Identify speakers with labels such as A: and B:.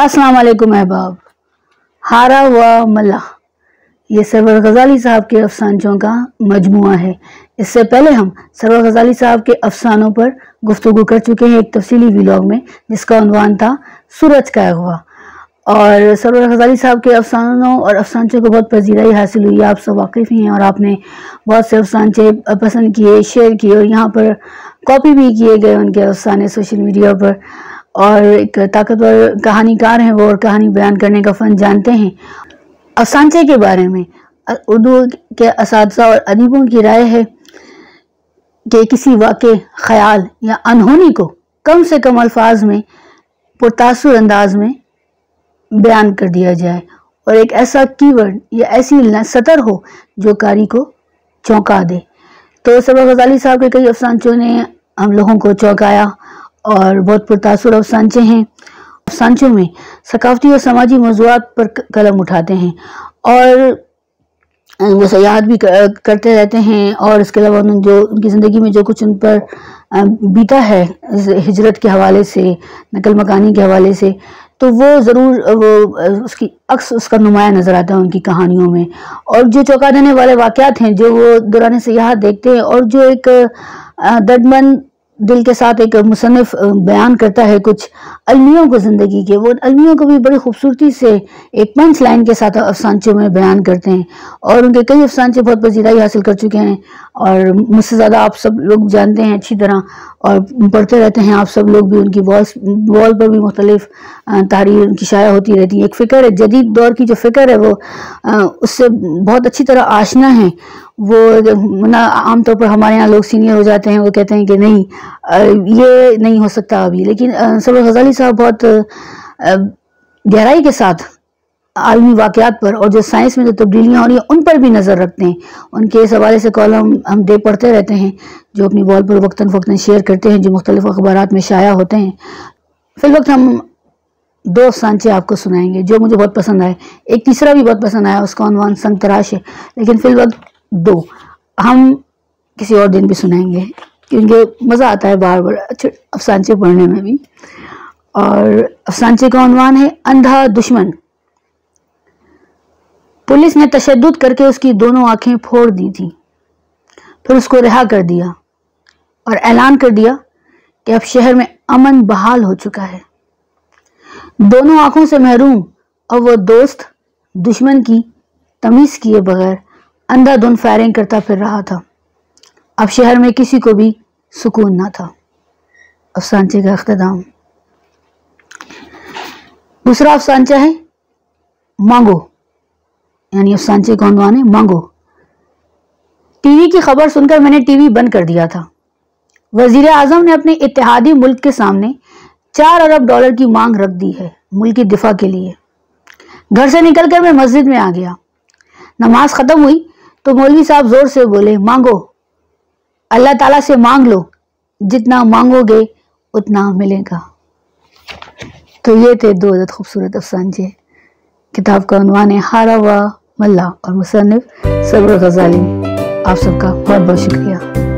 A: अस्सलाम वालेकुम अहबाब। हारा व मल्ला ये सरवर गजाली साहब के अफसानों का मजमुआ है। इससे पहले हम सरवर गजाली साहब के अफसानों पर गुफ्तगू कर चुके हैं एक तफसीली व्लॉग में, जिसका उन्वान था सूरज का अगवा। और सरवर गजाली साहब के अफसानों और अफसानों को बहुत पजीराई हासिल हुई। आप सब वाकिफ़ ही हैं और आपने बहुत से अफसाने पसंद किए, शेयर किए और यहाँ पर कॉपी भी किए गए उनके अफसाने सोशल मीडिया पर। और एक ताकतवर कहानीकार हैं वो और कहानी बयान करने का फ़न जानते हैं। अफसाने के बारे में उर्दू के असातिज़ा और अदीबों की राय है कि किसी वाक़े, ख़याल या अनहोनी को कम से कम अल्फाज में पुरतासुर अंदाज में बयान कर दिया जाए और एक ऐसा कीवर्ड या ऐसी सतर हो जो कारी को चौंका दे। तो सरवर गजाली साहब के कई अफसानों ने हम लोगों को चौंकाया और बहुत पुरतासुर अफसाने हैं। अफसानों में सकाफती और समाजी मौज़ूआत पर कलम उठाते हैं और वो सयाहत भी करते रहते हैं। और इसके अलावा जो उनकी ज़िंदगी में जो कुछ उन पर बीता है हिजरत के हवाले से, नकल मकानी के हवाले से, तो वो ज़रूर वो उसकी अक्स उसका नुमाया नज़र आता है उनकी कहानियों में। और जो चौंका देने वाले वाक़यात हैं जो वो दौरान सयाहत देखते हैं और जो एक दर्दमंद दिल के साथ एक मुसन्निफ बयान करता है कुछ अलमियों को ज़िंदगी के, वो अलमियों को भी बड़ी खूबसूरती से एक पंच लाइन के साथ अफसानों में बयान करते हैं। और उनके कई अफसाने बहुत पजीराई हासिल कर चुके हैं और मुझसे ज़्यादा आप सब लोग जानते हैं अच्छी तरह और पढ़ते रहते हैं आप सब लोग भी। उनकी वॉल पर भी मुख्तलिफ तहरीर उनकी शाया होती रहती है। एक फ़िक्र है, जदीद दौर की जो फ़िक्र है वो उससे बहुत अच्छी तरह आशना है। वो ना आमतौर पर हमारे यहाँ लोग सीनियर हो जाते हैं, वो कहते हैं कि नहीं ये नहीं हो सकता अभी, लेकिन सरवर गजाली साहब बहुत गहराई के साथ आलमी वाक़यात पर और जो साइंस में जो तब्दीलियाँ हो रही हैं उन पर भी नज़र रखते हैं। उनके इस हवाले से कॉलम हम पढ़ते रहते हैं जो अपनी वॉल पर वक्तन फ़वक्तन शेयर करते हैं, जो मुख्तलिफ अखबारात में शाया होते हैं। फिल वक्त हम दो अफसाने आपको सुनाएंगे जो मुझे बहुत पसंद आए। एक तीसरा भी बहुत पसंद आया, उसका उन्वान संग तराश है, लेकिन फिल वक्त दो हम किसी और दिन भी सुनाएंगे क्योंकि मज़ा आता है बार बार अच्छे अफसाने पढ़ने में भी। और अफसाने का उन्वान है अंधा दुश्मन। पुलिस ने तशद्दुद करके उसकी दोनों आंखें फोड़ दी थी, फिर उसको रिहा कर दिया और ऐलान कर दिया कि अब शहर में अमन बहाल हो चुका है। दोनों आंखों से महरूम और वो दोस्त दुश्मन की तमीज़ किए बगैर अंधाधुंध फायरिंग करता फिर रहा था। अब शहर में किसी को भी सुकून ना था। अफसाने का इख्तिताम। दूसरा अफसाना है मांगो, यानी अफसाने का उन्वान है मांगो। टीवी की खबर सुनकर मैंने टीवी बंद कर दिया था। वजीर आजम ने अपने इत्तेहादी मुल्क के सामने 4 अरब डॉलर की मांग रख दी है मुल्क की दिफा के लिए। घर से निकलकर मैं मस्जिद में आ गया। नमाज खत्म हुई तो मौलवी साहब जोर से बोले, मांगो, अल्लाह ताला से मांग लो, जितना मांगोगे उतना मिलेगा। तो ये थे 2 अदद खूबसूरत अफसाने। किताब का उन्वान है हारा व मल्ला और मुसन्निफ सरवर गजाली। आप सबका बहुत बहुत शुक्रिया।